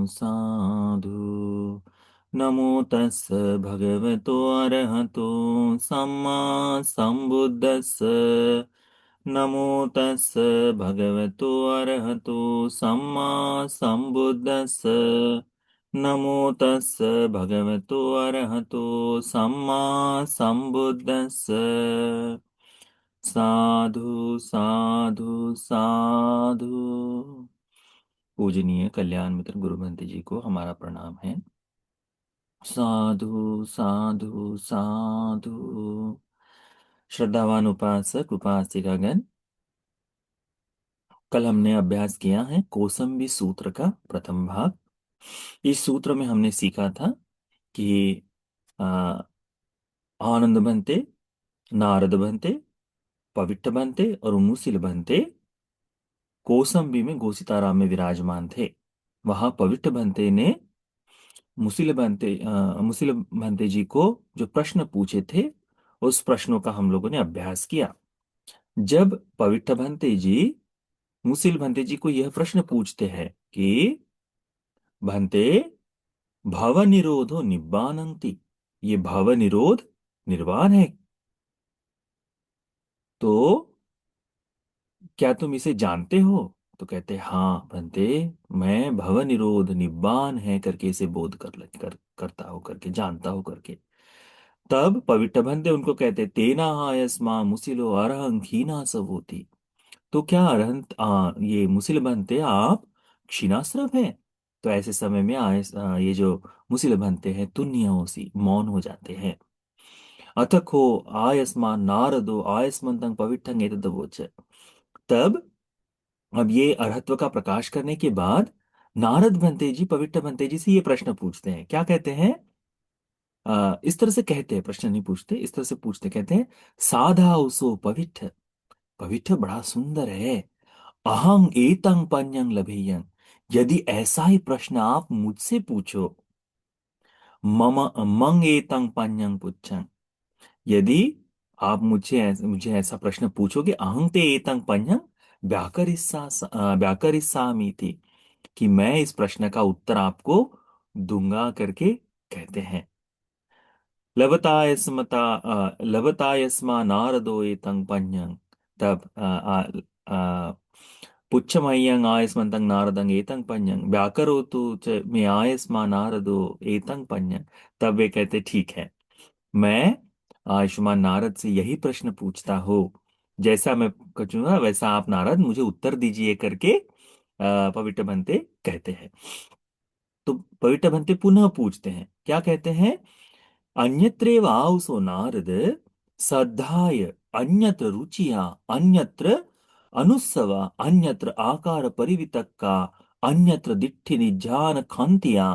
साधु। नमो तस् भगवतो अरहतो सम्मा संबुद्धस्स। नमो तस् भगवतो अरहतो सम्मा संबुद्धस्स। नमो तस् भगवतो अरहतो सम्मा संबुद्धस्स। साधु साधु साधु। पूजनीय कल्याण मित्र गुरु बंटी जी को हमारा प्रणाम है। साधु साधु साधु। श्रद्धावान उपासक उपासिकागण, कल हमने अभ्यास किया है कौसंबी सूत्र का प्रथम भाग। इस सूत्र में हमने सीखा था कि आ, आनंद बनते, नारद बनते, पवित्र बनते और मुसिल बनते कौसंबी में गोसिताराम में विराजमान थे। वहां पवित्र बनते ने मुसिल भंते जी को जो प्रश्न पूछे थे, उस प्रश्नों का हम लोगों ने अभ्यास किया। जब पवित्र भंते जी मुसिल भंते जी को यह प्रश्न पूछते हैं कि भंते भव निरोधो निब्बानंति, ये भव निरोध निर्वाण है, तो क्या तुम इसे जानते हो? तो कहते हैं, हाँ भंते, मैं भव निरोध निब्बान है करके इसे बोध करता हो करके, जानता हो करके। तब पवित्र बंदे उनको कहते, तेना हायस्मा मुसिलो अरहं खीना सब होती। तो क्या अरहंत ये मुसिल बनते आप क्षीणाश्रव हैं? तो ऐसे समय में ये जो मुसिल बनते हैं तुन्य मौन हो जाते हैं। अथको आयस्मा नारदो आयस्मंतं पवित्रं एतदवोच। तब अब ये अरहत्व का प्रकाश करने के बाद नारद भंते जी पवित्र भंते जी से ये प्रश्न पूछते हैं। क्या कहते हैं? इस तरह से कहते हैं, प्रश्न नहीं पूछते, इस तरह से पूछते, कहते हैं, साधा उसो पवित्र, पवित्र बड़ा सुंदर है। अहं एतं पन्यं लभेयं, यदि ऐसा ही प्रश्न आप मुझसे पूछो, मम मंग एतं पन्यं पुच्छं, यदि आप मुझे ऐसा प्रश्न पूछोगे, अहं ते एतं पन्यं व्याकरिष्यामि थी, कि मैं इस प्रश्न का उत्तर आपको दूंगा करके कहते हैं। लभतायस्मा नारदो एतं पन्यं। तब पुच्छमय्यं आयस्मन्तं नारदं एतं पन्यं व्याकरोतु च मे आयस्मा नारदो एतं पन्यं। तब वे कहते, ठीक है, मैं आयुष्मान नारद से यही प्रश्न पूछता हूँ, जैसा मैं कहूंगा वैसा आप नारद मुझे उत्तर दीजिए करके पवित्र बनते कहते हैं। तो पवित्र बनते पुनः पूछते हैं, क्या कहते हैं? अन्यत्रेव आउसो नारद सद्धाय अन्यत्र रुचिया अन्यत्र अनुस्सवा अन्यत्र आकार परिवितक्का अन्यत्र दिट्ठि निजान खंतिया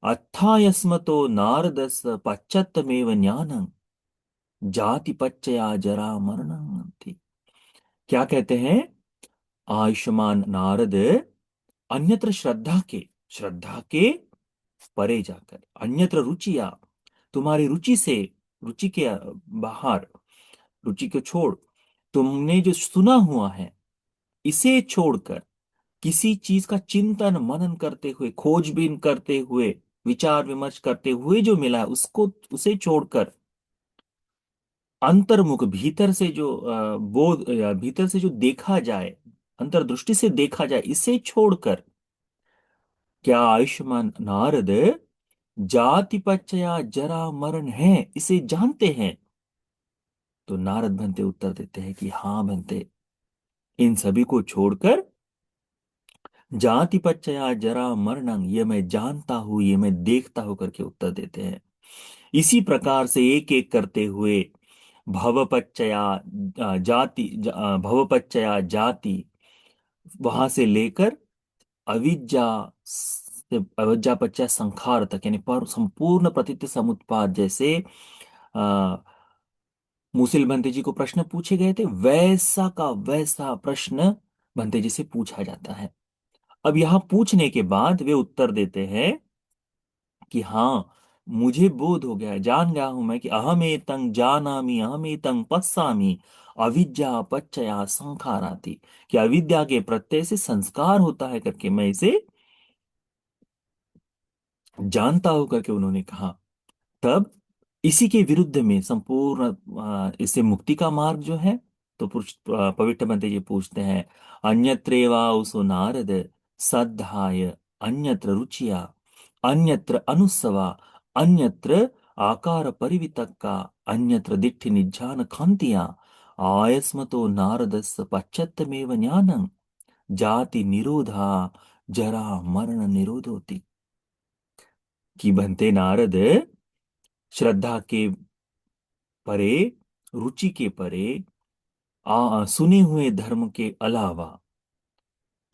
अत्थायस्मतो नारदस पश्चात्तमेव ज्ञानं जाति पच्चया जरा मरणं थी। क्या कहते हैं? आयुष्मान नारद अन्यत्र श्रद्धा के परे जाकर, अन्यत्र रुचिया, तुम्हारी रुचि से, रुचि के बाहर, रुचि को छोड़, तुमने जो सुना हुआ है इसे छोड़कर, किसी चीज का चिंतन मनन करते हुए, खोजबीन करते हुए, विचार विमर्श करते हुए जो मिला है उसको, उसे छोड़कर अंतर्मुख, भीतर से जो बोध या भीतर से जो देखा जाए, अंतर्दृष्टि से देखा जाए, इसे छोड़कर क्या आयुष्मान नारद जाति पच्चया जरा मरण है, इसे जानते हैं? तो नारद भंते उत्तर देते हैं कि हाँ भंते, इन सभी को छोड़कर जाति पच्चया जरा मरणं, ये मैं जानता हूं, ये मैं देखता हूं करके उत्तर देते हैं। इसी प्रकार से एक एक करते हुए भवपच्चया भवपच्चया जाति, वहां से लेकर अविद्या से अविद्या पच्चय संखार तक, यानी पर संपूर्ण प्रतीत समुत्पाद, जैसे आ, मुसिल भंते जी को प्रश्न पूछे गए थे, वैसा का वैसा प्रश्न भंते जी से पूछा जाता है। अब यहां पूछने के बाद वे उत्तर देते हैं कि हाँ, मुझे बोध हो गया है, जान गया हूं मैं कि अहमेतं जानामि अहमेतं पश्यामि अविद्या पच्चया संखाराति, कि अविद्या के प्रत्यय से संस्कार होता है करके मैं इसे जानता हो करके उन्होंने कहा। तब इसी के विरुद्ध में संपूर्ण इससे मुक्ति का मार्ग जो है, तो पवित्र मंत्र जी पूछते हैं, अन्यत्रेवाउसो नारद सद्धाय अन्यत्र रुचिया अन्यत्र अनुसवा अन्यत्र आकार परिवितक्का अन्यत्र दिट्ठि निज्जान खांतिया आयस्मतो नारदस्य पश्चात्तमेव ज्ञानं जाति निरोधा जरा मरण निरोधोति। कि बनते नारद श्रद्धा के परे, रुचि के परे, सुने हुए धर्म के अलावा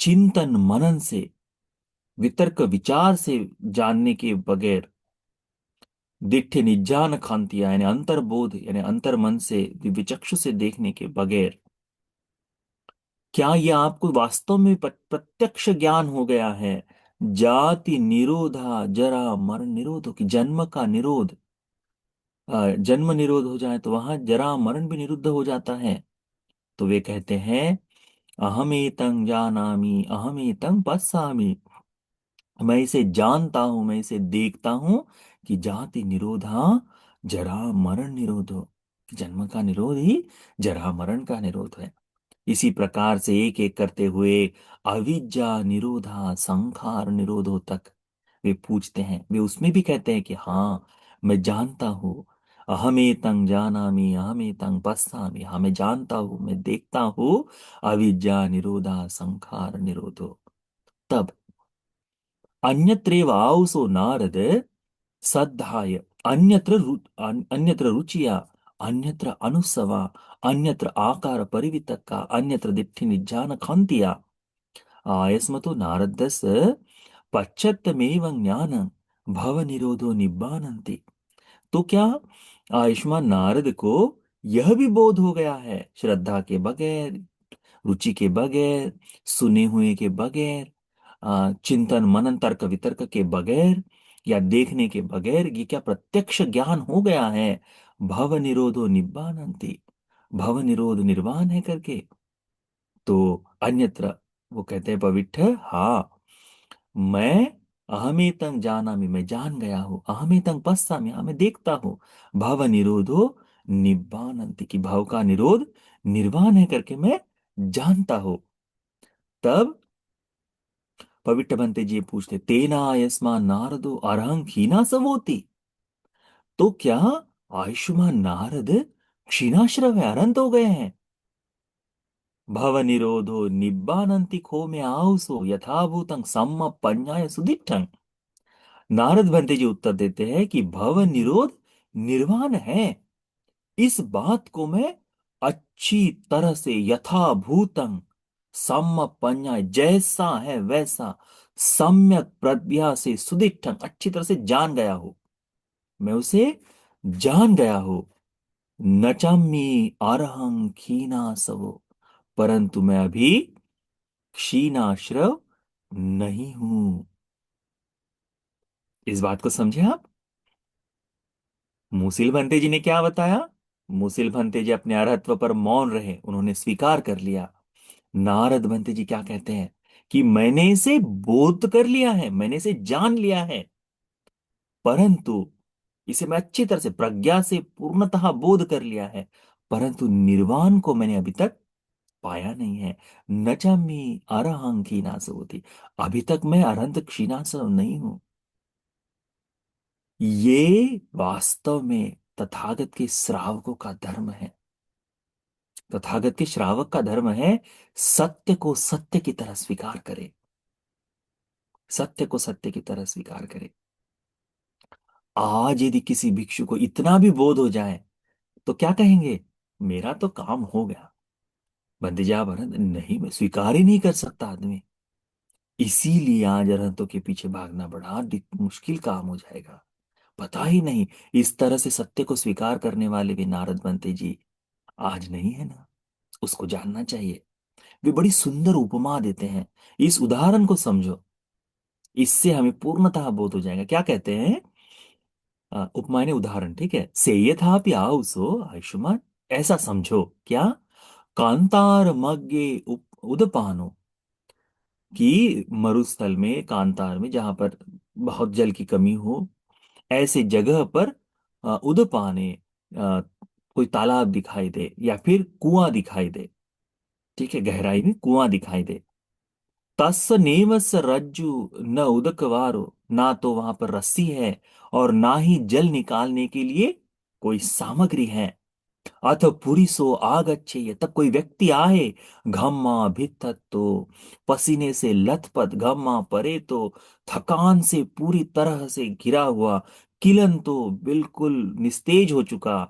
चिंतन मनन से, वितर्क विचार से जानने के बगैर, दिट्ठ निज्जान खांतिया यानी अंतर्बोध यानी अंतर मन से विचक्षु से देखने के बगैर, क्या यह आपको वास्तव में प्रत्यक्ष ज्ञान हो गया है? जाति निरोधा जरा मरण निरोध, कि जन्म का निरोध, जन्म निरोध हो जाए तो वहां जरा मरण भी निरुद्ध हो जाता है। तो वे कहते हैं, अहमेतं जानामि अहमेतं पश्यामि, मैं इसे जानता हूं, मैं इसे देखता हूं कि जाति निरोधा जरा मरण निरोधो, कि जन्म का निरोध ही जरा मरण का निरोध है। इसी प्रकार से एक एक करते हुए अविद्या निरोधा संखार निरोधो तक वे पूछते हैं, वे उसमें भी कहते हैं कि हाँ मैं जानता हूं, अहमेतं जानामि अहमेतं पश्यामि, हाँ मैं जानता हूं, मैं देखता हूं, अविद्या निरोधा संखार निरोधो। तब अन्यत्रेव आउसो नारद सद्धाय अन्यत्र रुचिया अन्यत्र अनुसवा अन्यत्र आकार परिवितक्का अन्यत्र दिट्ठि निज्जान खांतिया आयस्मतो नारदस्य पश्चात्तमेव ज्ञान भव निरोधो निब्बानन्ति। तो क्या आयुष्मान नारद को यह भी बोध हो गया है, श्रद्धा के बगैर, रुचि के बगैर, सुने हुए के बगैर, चिंतन मनन तर्क वितर्क के बगैर या देखने के बगैर, ये क्या प्रत्यक्ष ज्ञान हो गया है? भव निरोधो निब्बानन्ति, भव निरोध निर्वाण है करके। तो अन्यत्र वो कहते हैं पवित्र, हाँ मैं अहमेतं जानामि, मैं जान गया हूं, अहमेतं पश्यामि, हाँ मैं देखता हूं, भव निरोधो निब्बानन्ति, की भव का निरोध निर्वाण है करके मैं जानता हूं। तब पवित्र बनते जी पूछते, तेना आयस्मान नारदो अरहं खीना सवोति। तो क्या आयुष्मान नारद क्षीणाश्रव है, अनंत हो गए हैं? भव निरोधो निब्बानन्ति खो में आउसो यथाभूतं सम्म पඤ्ඤाय सुदिष्टं। नारद भंते जी उत्तर देते हैं कि भव निरोध निर्वाण है, इस बात को मैं अच्छी तरह से यथाभूतं सम्यक जैसा है वैसा सम्यक प्रज्ञा से सुदिष्टं अच्छी तरह से जान गया हूं, मैं उसे जान गया हूं। नचाम्य अरहं क्षीणासवो, परंतु मैं अभी क्षीणाश्रव नहीं हूं। इस बात को समझे आप? मुसिल भंते जी ने क्या बताया? मुसिल भंते जी अपने अरहत्व पर मौन रहे, उन्होंने स्वीकार कर लिया। नारद भंते जी क्या कहते हैं कि मैंने इसे बोध कर लिया है, मैंने इसे जान लिया है, परंतु इसे मैं अच्छी तरह से प्रज्ञा से पूर्णतः बोध कर लिया है, परंतु निर्वाण को मैंने अभी तक पाया नहीं है। न चामी अरहं क्षीणासु, अभी तक मैं अरहंत क्षीणासु नहीं हूं। ये वास्तव में तथागत के श्रावकों का धर्म है। तथागत के श्रावक का धर्म है सत्य को सत्य की तरह स्वीकार करे, सत्य को सत्य की तरह स्वीकार करे। आज यदि किसी भिक्षु को इतना भी बोध हो जाए तो क्या कहेंगे? मेरा तो काम हो गया। बंदीजा भरत नहीं, मैं स्वीकार ही नहीं कर सकता आदमी। इसीलिए आज अरहंतों के पीछे भागना बड़ा मुश्किल काम हो जाएगा। पता ही नहीं, इस तरह से सत्य को स्वीकार करने वाले भी नारद बनते जी आज नहीं है ना, उसको जानना चाहिए। वे बड़ी सुंदर उपमा देते हैं, इस उदाहरण को समझो, इससे हमें पूर्णतः बोध हो जाएगा। क्या कहते हैं? उपमा ने उदाहरण, ठीक है, से ये था सो आयुष्मान, ऐसा समझो क्या, कांतार मग्गे उदपानो, कि मरुस्थल में, कांतार में, जहां पर बहुत जल की कमी हो, ऐसे जगह पर उदपाने, कोई तालाब दिखाई दे या फिर कुआं दिखाई दे, ठीक है, गहराई में कुआं दिखाई दे। तस् नेवस रज्जु न उदकवारो, ना तो वहां पर रस्सी है और ना ही जल निकालने के लिए कोई सामग्री है। अथ पुरिसो आगच्छे, ये तब कोई व्यक्ति आए, घम्मा भित्ततो, पसीने से लथपथ, घम्मा परे तो, थकान से पूरी तरह से घिरा हुआ, किलन तो बिल्कुल निस्तेज हो चुका,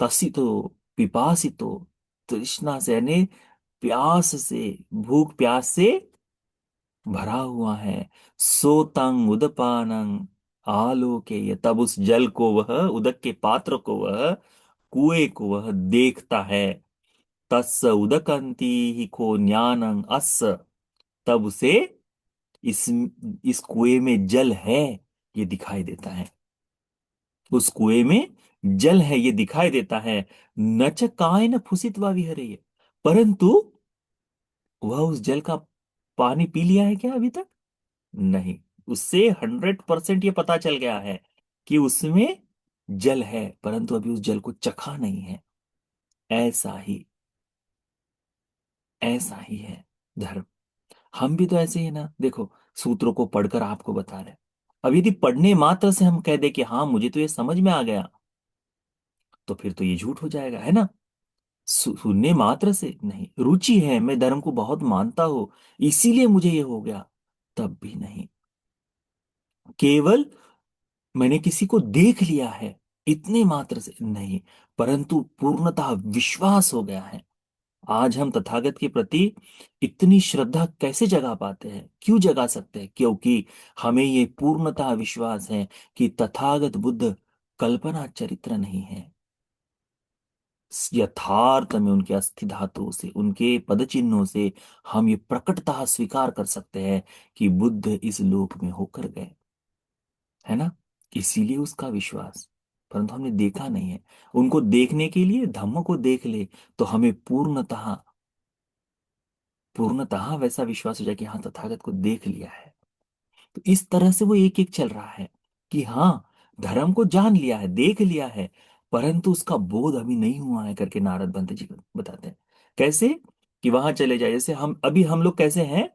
तसितो पिपासितो, तृष्णा से यानी प्यास से, भूख प्यास से भरा हुआ है। सोतंग उदपानंग आलोके, ये तब उस जल को वह, उदक के पात्र को वह, कुएं को वह देखता है। तस् उदकंती ही को ज्ञानंग अस, तब उसे इस कुएं में जल है ये दिखाई देता है। उस कुएं में जल है ये दिखाई देता है। नच काय न फुसित व विहरे, परंतु वह उस जल का पानी पी लिया है क्या अभी तक? नहीं। उससे 100% ये पता चल गया है कि उसमें जल है, परंतु अभी उस जल को चखा नहीं है। ऐसा ही, ऐसा ही है धर्म। हम भी तो ऐसे ही है ना, देखो, सूत्रों को पढ़कर आपको बता रहे हैं। अब यदि पढ़ने मात्र से हम कह दे कि हाँ मुझे तो ये समझ में आ गया, तो फिर तो ये झूठ हो जाएगा, है ना। सुनने मात्र से नहीं, रुचि है, मैं धर्म को बहुत मानता हूं इसीलिए मुझे ये हो गया, तब भी नहीं। केवल मैंने किसी को देख लिया है इतने मात्र से नहीं, परंतु पूर्णतः विश्वास हो गया है। आज हम तथागत के प्रति इतनी श्रद्धा कैसे जगा पाते हैं, क्यों जगा सकते हैं? क्योंकि हमें ये पूर्णतः विश्वास है कि तथागत बुद्ध कल्पना चरित्र नहीं है। यथार्थ में उनके अस्थि धातुओं से, उनके पद चिन्हों से हम ये प्रकटतः स्वीकार कर सकते हैं कि बुद्ध इस लोक में होकर गए, है ना। इसीलिए उसका विश्वास, परंतु हमने देखा नहीं है। उनको देखने के लिए धम्म को देख ले तो हमें पूर्णतः, पूर्णतः वैसा विश्वास हो जाए कि हाँ तथागत को देख लिया है। तो इस तरह से वो एक एक चल रहा है कि हाँ धर्म को जान लिया है, देख लिया है, परंतु उसका बोध अभी नहीं हुआ है करके नारद भंत जी बताते हैं। कैसे? कि वहां चले जाए, जैसे हम लोग कैसे हैं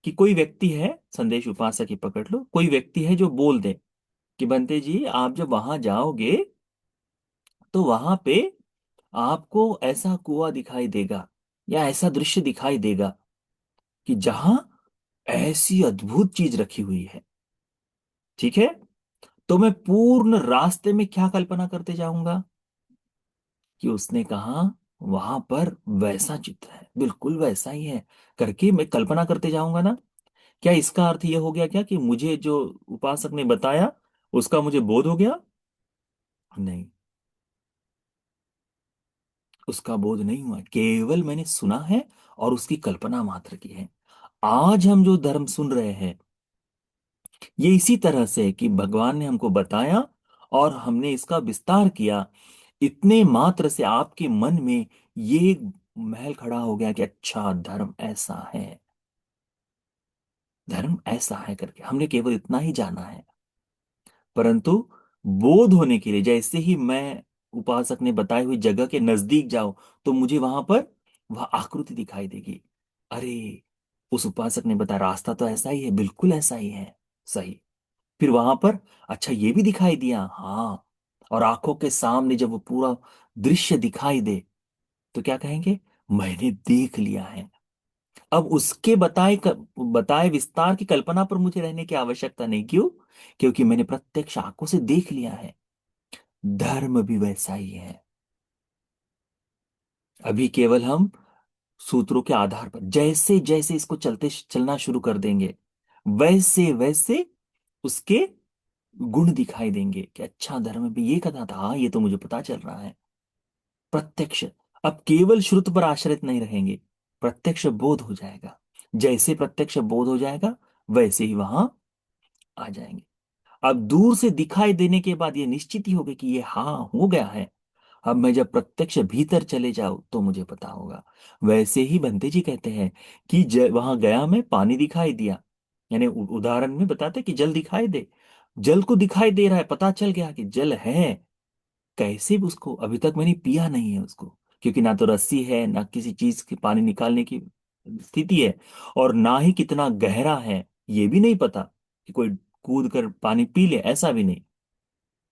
कि कोई व्यक्ति है, संदेश उपासक ही पकड़ लो, कोई व्यक्ति है जो बोल दे कि बंते जी आप जब वहां जाओगे तो वहां पे आपको ऐसा कुआं दिखाई देगा या ऐसा दृश्य दिखाई देगा कि जहां ऐसी अद्भुत चीज रखी हुई है, ठीक है। तो मैं पूर्ण रास्ते में क्या कल्पना करते जाऊंगा कि उसने कहा वहां पर वैसा चित्र है, बिल्कुल वैसा ही है करके मैं कल्पना करते जाऊंगा ना। क्या इसका अर्थ यह हो गया क्या कि मुझे जो उपासक ने बताया उसका मुझे बोध हो गया? नहीं, उसका बोध नहीं हुआ, केवल मैंने सुना है और उसकी कल्पना मात्र की है। आज हम जो धर्म सुन रहे हैं ये इसी तरह से है कि भगवान ने हमको बताया और हमने इसका विस्तार किया, इतने मात्र से आपके मन में ये महल खड़ा हो गया कि अच्छा धर्म ऐसा है, धर्म ऐसा है करके हमने केवल इतना ही जाना है। परंतु बोध होने के लिए, जैसे ही मैं उपासक ने बताई हुई जगह के नजदीक जाऊं तो मुझे वहां पर वह आकृति दिखाई देगी। अरे उस उपासक ने बताया रास्ता तो ऐसा ही है, बिल्कुल ऐसा ही है, सही। फिर वहां पर अच्छा ये भी दिखाई दिया, हाँ। और आंखों के सामने जब वो पूरा दृश्य दिखाई दे तो क्या कहेंगे? मैंने देख लिया है। अब उसके बताए विस्तार की कल्पना पर मुझे रहने की आवश्यकता नहीं, क्यों? क्योंकि मैंने प्रत्यक्ष आंखों से देख लिया है। धर्म भी वैसा ही है। अभी केवल हम सूत्रों के आधार पर जैसे जैसे इसको चलना शुरू कर देंगे, वैसे वैसे उसके गुण दिखाई देंगे कि अच्छा धर्म भी ये कहता था, हाँ ये तो मुझे पता चल रहा है। प्रत्यक्ष, अब केवल श्रुत पर आश्रित नहीं रहेंगे, प्रत्यक्ष बोध हो जाएगा। जैसे प्रत्यक्ष बोध हो जाएगा वैसे ही वहां आ जाएंगे। अब दूर से दिखाई देने के बाद ये निश्चित ही होगा कि ये हाँ हो गया है। अब मैं जब प्रत्यक्ष भीतर चले जाऊं तो मुझे पता होगा। वैसे ही बंते जी कहते हैं कि वहां गया, मैं पानी दिखाई दिया, यानी उदाहरण में बताते कि जल दिखाई दे, जल को दिखाई दे रहा है, पता चल गया कि जल है। कैसे भी उसको, अभी तक मैंने पिया नहीं है उसको, क्योंकि ना तो रस्सी है, ना किसी चीज की पानी निकालने की स्थिति है, और ना ही कितना गहरा है ये भी नहीं पता कि कोई कूद कर पानी पी ले, ऐसा भी नहीं।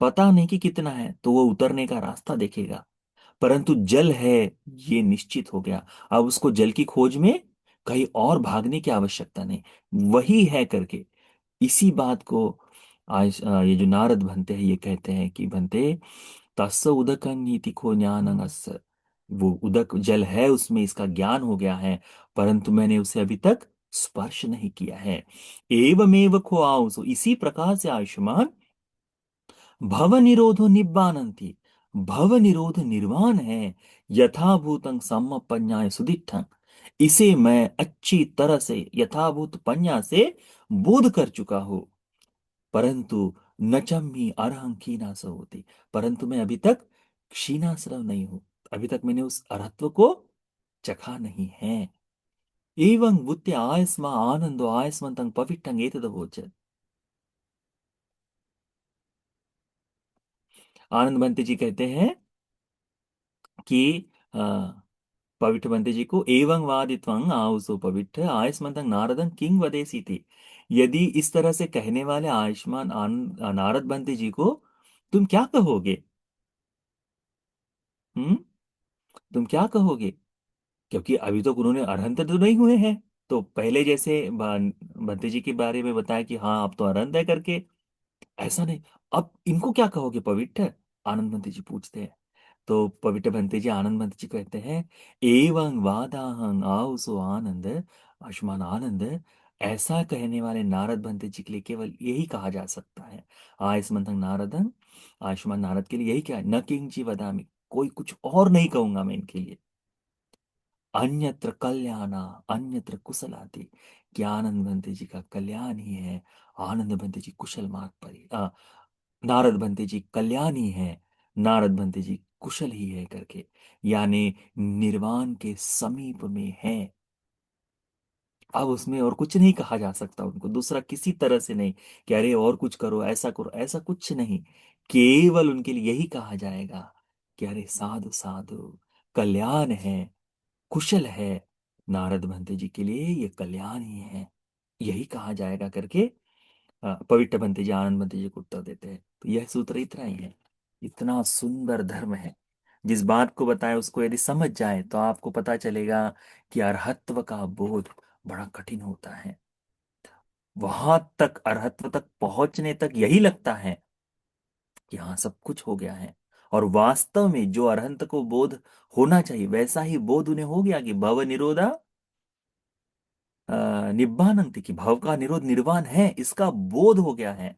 पता नहीं कि कितना है, तो वो उतरने का रास्ता देखेगा। परंतु जल है, ये निश्चित हो गया। अब उसको जल की खोज में कहीं और भागने की आवश्यकता नहीं, वही है करके। इसी बात को आज ये जो नारद भंते हैं ये कहते हैं कि भंते तस्स उदक नीति को ज्ञान अस्य। वो उदक जल है, उसमें इसका ज्ञान हो गया है, परंतु मैंने उसे अभी तक स्पर्श नहीं किया है। एवमेव को आओ, सो इसी प्रकार से आयुष्मान भव निरोधो निब्बानंति। भव निरोध निर्वाण है, यथाभूतं सम्मपन्याय सुदिठं। इसे मैं अच्छी तरह से यथाभूत पन्या से बोध कर चुका हूं। परंतु न चम्मी अरहं क्षीणासव होती। परंतु मैं अभी तक क्षीणाश्रव नहीं हूं, अभी तक मैंने उस अरहत्व को चखा नहीं है। एवं बुद्धि आयस्मा आनंदो आयस्मंतं पवित्रं एतदवोचत्। आनंद बंती जी कहते हैं कि अ, पवित्र बंते जी को एवं वादित्वं आउसो पवित्र आयुष्मतं नारदं किंग वदेसी थी। यदि इस तरह से कहने वाले आयुष्मान नारद बंते जी को तुम क्या कहोगे? हम्म, तुम क्या कहोगे? क्योंकि अभी तो उन्होंने अरहंत तो नहीं हुए हैं, तो पहले जैसे बंते जी के बारे में बताया कि हाँ अब तो अरहंत है करके, ऐसा नहीं। अब इनको क्या कहोगे पवित्र? आनंद बंते जी पूछते हैं। तो पवित्र भंते जी, आनंद बंते जी कहते हैं, एवं वादाहं आउसो आनंद, आयुष्मान आनंद। ऐसा कहने वाले नारद भंते जी के लिए केवल यही कहा जा सकता है, आयुष्मंतं नारदं, आयुष्मान नारद के लिए यही क्या, न किंची वदामि, कोई कुछ और नहीं कहूंगा मैं इनके लिए। अन्यत्र कल्याणा, अन्यत्र कुशलाति। कि आनंद बंते जी का कल्याण ही है, आनंद बंते जी कुशल मार्ग पर ही नारद बंते जी कल्याण ही है, नारद बंते जी कुशल ही है करके, यानी निर्वाण के समीप में है। अब उसमें और कुछ नहीं कहा जा सकता उनको, दूसरा किसी तरह से नहीं कि अरे और कुछ करो, ऐसा कुछ नहीं। केवल उनके लिए यही कहा जाएगा कि अरे साधु साधु, कल्याण है, कुशल है। नारद भंते जी के लिए ये कल्याण ही है, यही कहा जाएगा करके पवित्र भंते जी आनंद भंते जी को उत्तर देते हैं। तो यह सूत्र इतना ही है। इतना सुंदर धर्म है, जिस बात को बताया उसको यदि समझ जाए तो आपको पता चलेगा कि अरहत्व का बोध बड़ा कठिन होता है। वहां तक, अरहत्व तक पहुंचने तक यही लगता है कि हाँ सब कुछ हो गया है, और वास्तव में जो अरहंत को बोध होना चाहिए वैसा ही बोध उन्हें हो गया कि भव निरोधा निब्बानंति, की भव का निरोध निर्वाण है, इसका बोध हो गया है।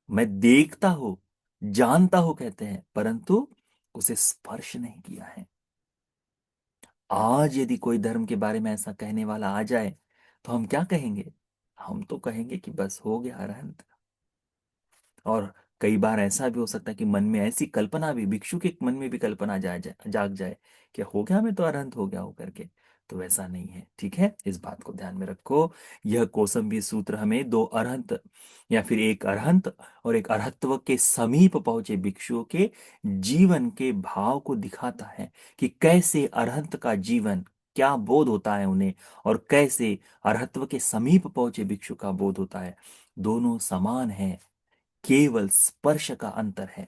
मैं देखता हूं, जानता हूं कहते हैं, परंतु उसे स्पर्श नहीं किया है। आज यदि कोई धर्म के बारे में ऐसा कहने वाला आ जाए तो हम क्या कहेंगे? हम तो कहेंगे कि बस हो गया अरहंत। और कई बार ऐसा भी हो सकता है कि मन में ऐसी कल्पना भी, भिक्षु के मन में भी कल्पना जाग जाए कि हो गया, मैं तो अरहंत हो गया हूं करके। तो वैसा नहीं है, ठीक है, इस बात को ध्यान में रखो। यह कौसंबी सूत्र हमें दो अरहंत, या फिर एक अरहंत और एक अरहत्व के समीप पहुंचे भिक्षुओं के जीवन के भाव को दिखाता है कि कैसे अरहंत का जीवन, क्या बोध होता है उन्हें, और कैसे अरहत्व के समीप पहुंचे भिक्षु का बोध होता है। दोनों समान है, केवल स्पर्श का अंतर है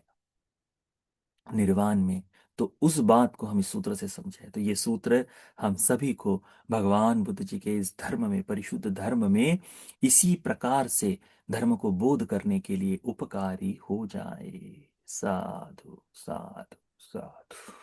निर्वाण में। तो उस बात को हम इस सूत्र से समझे, तो ये सूत्र हम सभी को भगवान बुद्ध जी के इस धर्म में, परिशुद्ध धर्म में, इसी प्रकार से धर्म को बोध करने के लिए उपकारी हो जाए। साधु साधु साधु।